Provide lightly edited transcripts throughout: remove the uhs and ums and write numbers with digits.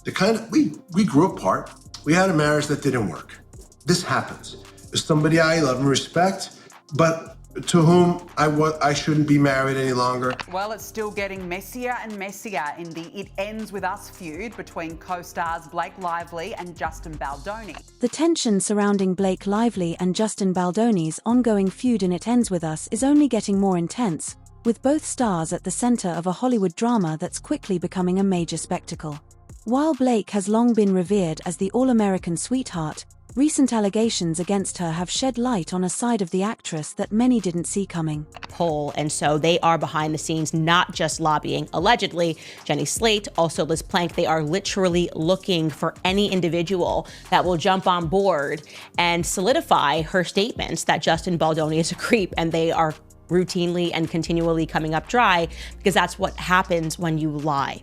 we grew apart. We had a marriage that didn't work. This happens. There's somebody I love and respect, but to whom I shouldn't be married any longer. Well, it's still getting messier and messier in the It Ends With Us feud between co-stars Blake Lively and Justin Baldoni. The tension surrounding Blake Lively and Justin Baldoni's ongoing feud in It Ends With Us is only getting more intense, with both stars at the center of a Hollywood drama that's quickly becoming a major spectacle. While Blake has long been revered as the all-American sweetheart, recent allegations against her have shed light on a side of the actress that many didn't see coming. And so they are behind the scenes, not just lobbying. Allegedly, Jenny Slate, also Liz Plank, they are literally looking for any individual that will jump on board and solidify her statements that Justin Baldoni is a creep, and they are routinely and continually coming up dry because that's what happens when you lie.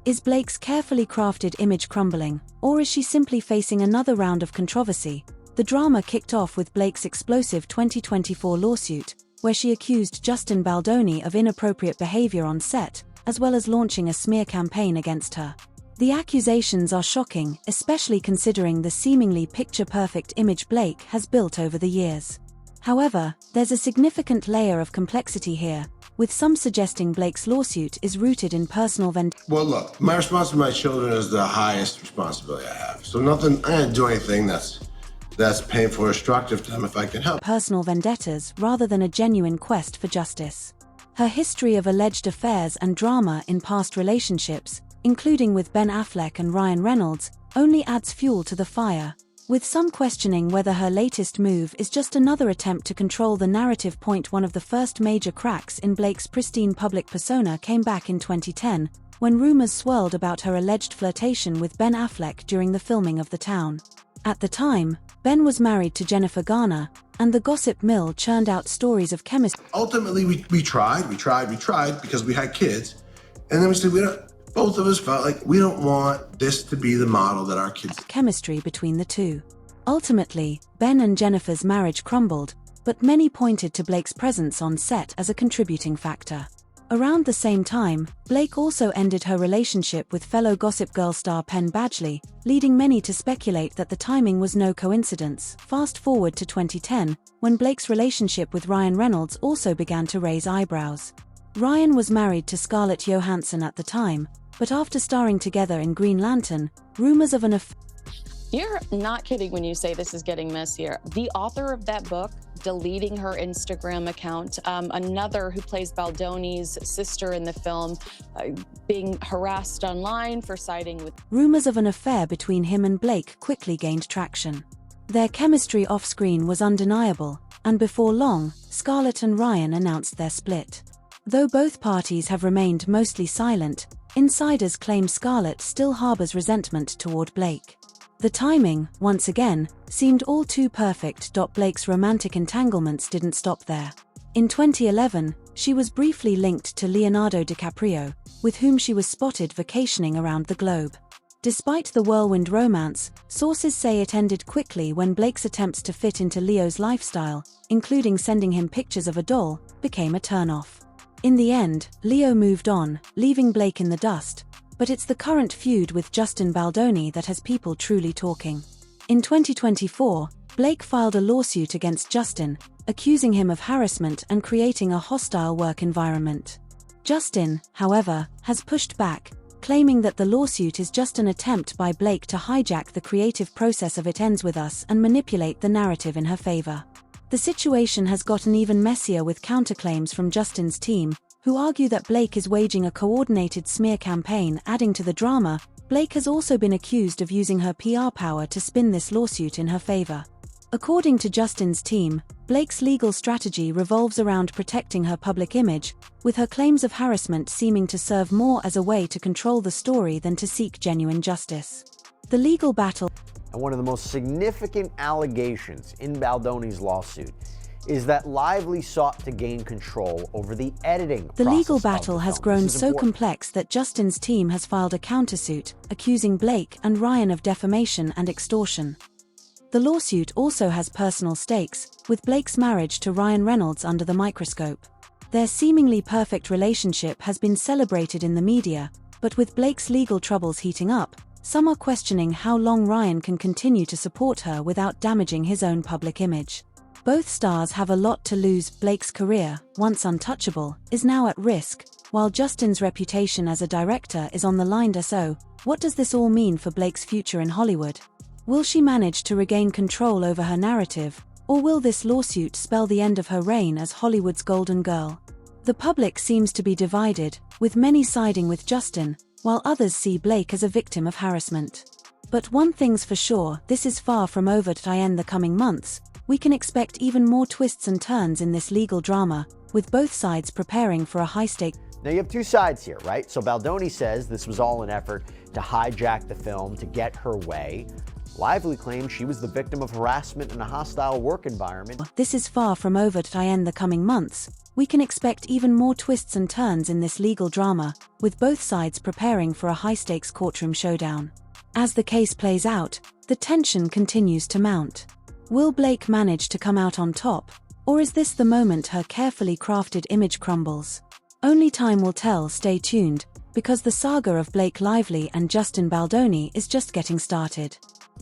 Is Blake's carefully crafted image crumbling, or is she simply facing another round of controversy? The drama kicked off with Blake's explosive 2024 lawsuit, where she accused Justin Baldoni of inappropriate behavior on set, as well as launching a smear campaign against her. The accusations are shocking, especially considering the seemingly picture-perfect image Blake has built over the years. However, there's a significant layer of complexity here, with some suggesting Blake's lawsuit is rooted in personal vendetta. Well, look, my responsibility to my children is the highest responsibility I have. So I don't do anything that's painful or destructive to them if I can help. Personal vendettas rather than a genuine quest for justice. Her history of alleged affairs and drama in past relationships, including with Ben Affleck and Ryan Reynolds, only adds fuel to the fire, with some questioning whether her latest move is just another attempt to control the narrative. One of the first major cracks in Blake's pristine public persona came back in 2010, when rumors swirled about her alleged flirtation with Ben Affleck during the filming of The Town. At the time, Ben was married to Jennifer Garner, and the gossip mill churned out stories of chemistry. Ultimately, we tried because we had kids, and then we said both of us felt like we don't want this to be the model that our kids. Chemistry between the two. Ultimately, Ben and Jennifer's marriage crumbled, but many pointed to Blake's presence on set as a contributing factor. Around the same time, Blake also ended her relationship with fellow Gossip Girl star Penn Badgley, leading many to speculate that the timing was no coincidence. Fast forward to 2010, when Blake's relationship with Ryan Reynolds also began to raise eyebrows. Ryan was married to Scarlett Johansson at the time, but after starring together in Green Lantern, rumors of an affair. You're not kidding when you say this is getting messier. The author of that book deleting her Instagram account, another who plays Baldoni's sister in the film, being harassed online for siding with. Rumors of an affair between him and Blake quickly gained traction. Their chemistry off-screen was undeniable, and before long, Scarlett and Ryan announced their split. Though both parties have remained mostly silent, insiders claim Scarlett still harbors resentment toward Blake. The timing, once again, seemed all too perfect. Blake's romantic entanglements didn't stop there. In 2011, she was briefly linked to Leonardo DiCaprio, with whom she was spotted vacationing around the globe. Despite the whirlwind romance, sources say it ended quickly when Blake's attempts to fit into Leo's lifestyle, including sending him pictures of a doll, became a turnoff. In the end, Leo moved on, leaving Blake in the dust, but it's the current feud with Justin Baldoni that has people truly talking. In 2024, Blake filed a lawsuit against Justin, accusing him of harassment and creating a hostile work environment. Justin, however, has pushed back, claiming that the lawsuit is just an attempt by Blake to hijack the creative process of It Ends With Us and manipulate the narrative in her favor. The situation has gotten even messier with counterclaims from Justin's team, who argue that Blake is waging a coordinated smear campaign. Adding to the drama, Blake has also been accused of using her PR power to spin this lawsuit in her favor. According to Justin's team, Blake's legal strategy revolves around protecting her public image, with her claims of harassment seeming to serve more as a way to control the story than to seek genuine justice. The legal battle. And one of the most significant allegations in Baldoni's lawsuit is that Lively sought to gain control over the editing process. The legal battle has grown so complex that Justin's team has filed a countersuit, accusing Blake and Ryan of defamation and extortion. The lawsuit also has personal stakes, with Blake's marriage to Ryan Reynolds under the microscope. Their seemingly perfect relationship has been celebrated in the media, But with Blake's legal troubles heating up, some are questioning how long Ryan can continue to support her without damaging his own public image. Both stars have a lot to lose. Blake's career, once untouchable, is now at risk, while Justin's reputation as a director is on the line. So, what does this all mean for Blake's future in Hollywood? Will she manage to regain control over her narrative, or will this lawsuit spell the end of her reign as Hollywood's golden girl? The public seems to be divided, with many siding with Justin, while others see Blake as a victim of harassment. But one thing's for sure, this is far from over. In the coming months, we can expect even more twists and turns in this legal drama, with both sides preparing for a high-stake. Now you have two sides here, right? So Baldoni says this was all an effort to hijack the film to get her way. Lively claims she was the victim of harassment in a hostile work environment. This is far from over. In the coming months, we can expect even more twists and turns in this legal drama, with both sides preparing for a high-stakes courtroom showdown. As the case plays out, the tension continues to mount. Will Blake manage to come out on top, or is this the moment her carefully crafted image crumbles? Only time will tell. Stay tuned, because the saga of Blake Lively and Justin Baldoni is just getting started.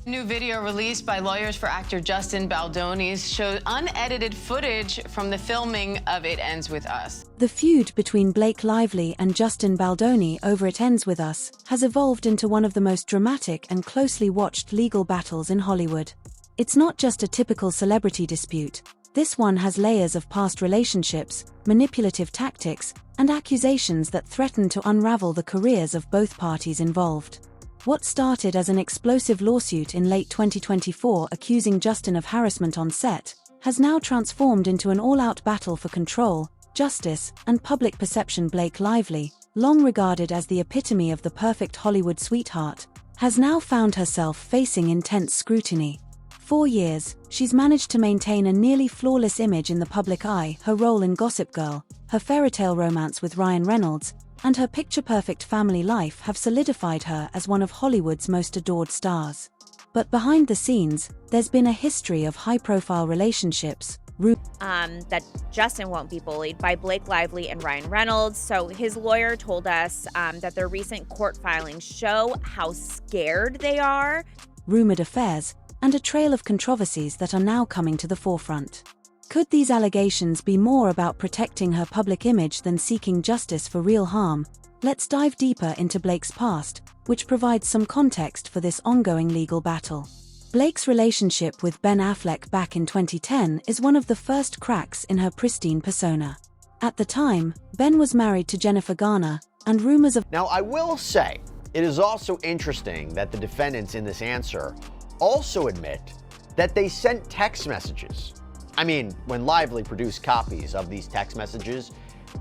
New video released by lawyers for actor Justin Baldoni showed unedited footage from the filming of It Ends With Us. The feud between Blake Lively and Justin Baldoni over It Ends With Us has evolved into one of the most dramatic and closely watched legal battles in Hollywood. It's not just a typical celebrity dispute. This one has layers of past relationships, manipulative tactics, and accusations that threaten to unravel the careers of both parties involved. What started as an explosive lawsuit in late 2024 accusing Justin of harassment on set has now transformed into an all-out battle for control, justice, and public perception. Blake Lively, long regarded as the epitome of the perfect Hollywood sweetheart, has now found herself facing intense scrutiny. For years, she's managed to maintain a nearly flawless image in the public eye. Her role in Gossip Girl, her fairytale romance with Ryan Reynolds, and her picture-perfect family life have solidified her as one of Hollywood's most adored stars. But behind the scenes, there's been a history of high-profile relationships. That Justin won't be bullied by Blake Lively and Ryan Reynolds. So his lawyer told us that their recent court filings show how scared they are. Rumored affairs, and a trail of controversies that are now coming to the forefront. Could these allegations be more about protecting her public image than seeking justice for real harm? Let's dive deeper into Blake's past, which provides some context for this ongoing legal battle. Blake's relationship with Ben Affleck back in 2010 is one of the first cracks in her pristine persona. At the time, Ben was married to Jennifer Garner, and rumors of... Now I will say, it is also interesting that the defendants in this answer also admit that they sent text messages. I mean, when Lively produced copies of these text messages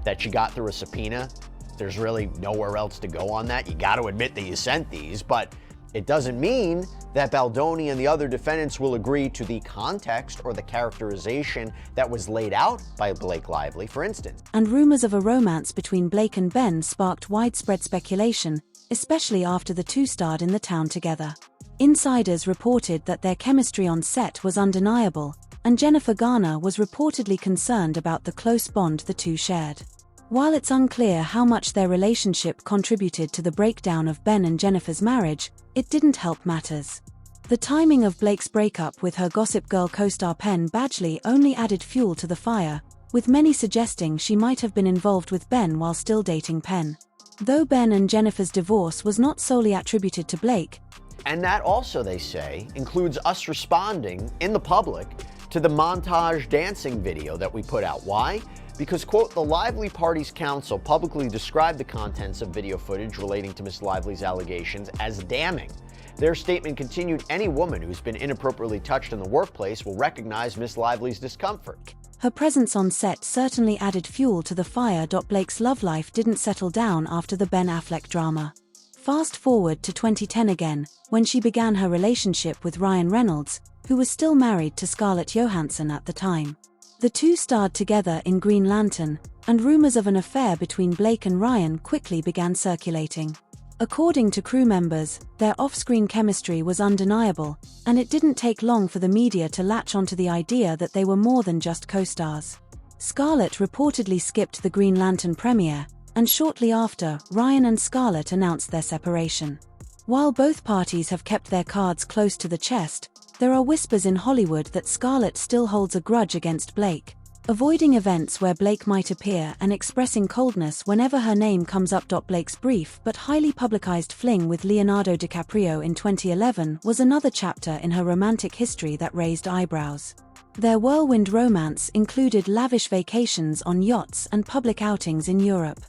that she got through a subpoena, there's really nowhere else to go on that. You got to admit that you sent these, but it doesn't mean that Baldoni and the other defendants will agree to the context or the characterization that was laid out by Blake Lively, for instance. And rumors of a romance between Blake and Ben sparked widespread speculation, especially after the two starred in The Town together. Insiders reported that their chemistry on set was undeniable, and Jennifer Garner was reportedly concerned about the close bond the two shared. While it's unclear how much their relationship contributed to the breakdown of Ben and Jennifer's marriage, it didn't help matters. The timing of Blake's breakup with her Gossip Girl co-star Penn Badgley only added fuel to the fire, with many suggesting she might have been involved with Ben while still dating Penn. Though Ben and Jennifer's divorce was not solely attributed to Blake, and that also, they say, includes us responding in the public to the montage dancing video that we put out. Why? Because, quote, the Lively Party's counsel publicly described the contents of video footage relating to Ms. Lively's allegations as damning. Their statement continued, any woman who's been inappropriately touched in the workplace will recognize Ms. Lively's discomfort. Her presence on set certainly added fuel to the fire. Blake's love life didn't settle down after the Ben Affleck drama. Fast forward to 2010 again, when she began her relationship with Ryan Reynolds, who was still married to Scarlett Johansson at the time. The two starred together in Green Lantern, and rumors of an affair between Blake and Ryan quickly began circulating. According to crew members, their off-screen chemistry was undeniable, and it didn't take long for the media to latch onto the idea that they were more than just co-stars. Scarlett reportedly skipped the Green Lantern premiere, and shortly after, Ryan and Scarlett announced their separation. While both parties have kept their cards close to the chest, there are whispers in Hollywood that Scarlett still holds a grudge against Blake, avoiding events where Blake might appear and expressing coldness whenever her name comes up. Blake's brief but highly publicized fling with Leonardo DiCaprio in 2011 was another chapter in her romantic history that raised eyebrows. Their whirlwind romance included lavish vacations on yachts and public outings in Europe.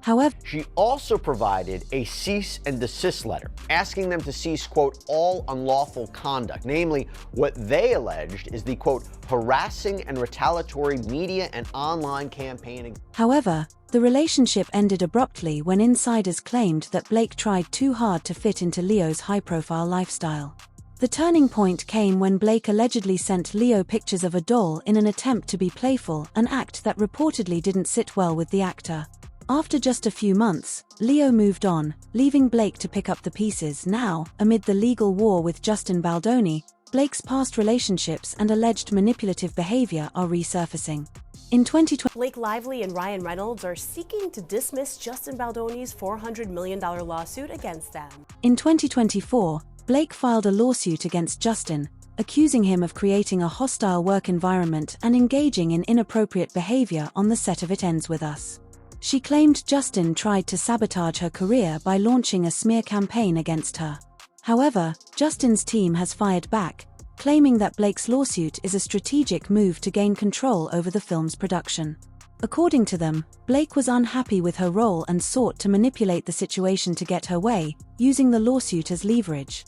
However, she also provided a cease and desist letter, asking them to cease, quote, all unlawful conduct, namely what they alleged is the, quote, harassing and retaliatory media and online campaigning. However, the relationship ended abruptly when insiders claimed that Blake tried too hard to fit into Leo's high-profile lifestyle. The turning point came when Blake allegedly sent Leo pictures of a doll in an attempt to be playful, an act that reportedly didn't sit well with the actor. After just a few months, Leo moved on, leaving Blake to pick up the pieces. Now, amid the legal war with Justin Baldoni, Blake's past relationships and alleged manipulative behavior are resurfacing. In 2020, Blake Lively and Ryan Reynolds are seeking to dismiss Justin Baldoni's $400 million lawsuit against them. In 2024, Blake filed a lawsuit against Justin, accusing him of creating a hostile work environment and engaging in inappropriate behavior on the set of It Ends With Us. She claimed Justin tried to sabotage her career by launching a smear campaign against her. However, Justin's team has fired back, claiming that Blake's lawsuit is a strategic move to gain control over the film's production. According to them, Blake was unhappy with her role and sought to manipulate the situation to get her way, using the lawsuit as leverage.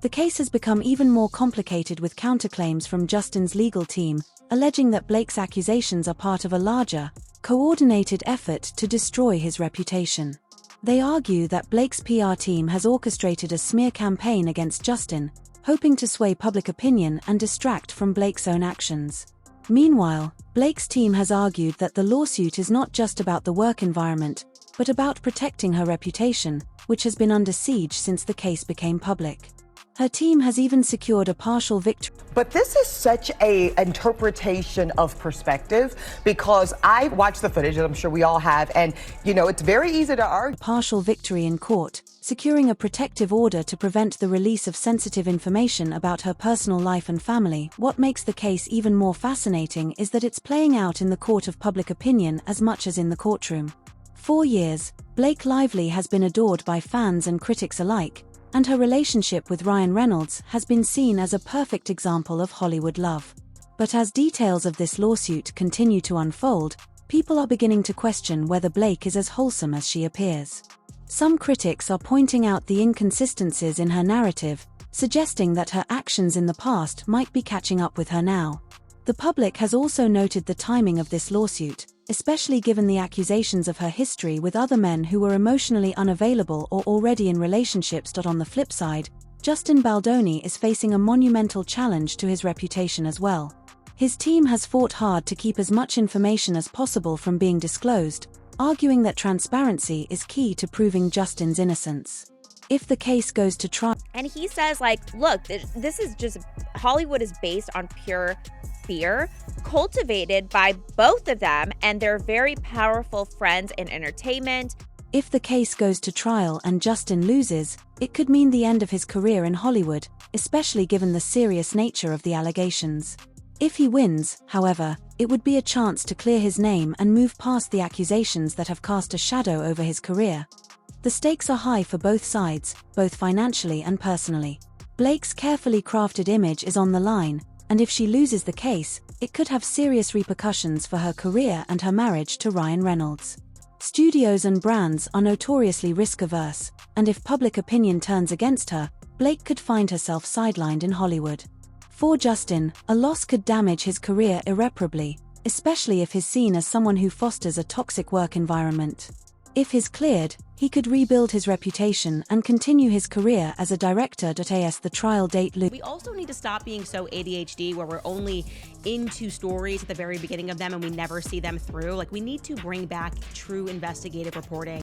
The case has become even more complicated with counterclaims from Justin's legal team, alleging that Blake's accusations are part of a larger, coordinated effort to destroy his reputation. They argue that Blake's PR team has orchestrated a smear campaign against Justin, hoping to sway public opinion and distract from Blake's own actions. Meanwhile, Blake's team has argued that the lawsuit is not just about the work environment, but about protecting her reputation, which has been under siege since the case became public. Her team has even secured a partial victory. But this is such an interpretation of perspective, because I watched the footage, and I'm sure we all have, and, it's very easy to argue. Partial victory in court, securing a protective order to prevent the release of sensitive information about her personal life and family. What makes the case even more fascinating is that it's playing out in the court of public opinion as much as in the courtroom. For years, Blake Lively has been adored by fans and critics alike, and her relationship with Ryan Reynolds has been seen as a perfect example of Hollywood love. But as details of this lawsuit continue to unfold, people are beginning to question whether Blake is as wholesome as she appears. Some critics are pointing out the inconsistencies in her narrative, suggesting that her actions in the past might be catching up with her now. The public has also noted the timing of this lawsuit, especially given the accusations of her history with other men who were emotionally unavailable or already in relationships. On the flip side, Justin Baldoni is facing a monumental challenge to his reputation as well. His team has fought hard to keep as much information as possible from being disclosed, arguing that transparency is key to proving Justin's innocence. If the case goes to trial. And he says, look, this is just, Hollywood is based on pure fear, cultivated by both of them and their very powerful friends in entertainment. If the case goes to trial and Justin loses, it could mean the end of his career in Hollywood, especially given the serious nature of the allegations. If he wins, however, it would be a chance to clear his name and move past the accusations that have cast a shadow over his career. The stakes are high for both sides, both financially and personally. Blake's carefully crafted image is on the line, and if she loses the case, it could have serious repercussions for her career and her marriage to Ryan Reynolds. Studios and brands are notoriously risk-averse, and if public opinion turns against her, Blake could find herself sidelined in Hollywood. For Justin, a loss could damage his career irreparably, especially if he's seen as someone who fosters a toxic work environment. If he's cleared, he could rebuild his reputation and continue his career as a director. As the trial date looms. We also need to stop being so ADHD where we're only into stories at the very beginning of them and we never see them through. We need to bring back true investigative reporting.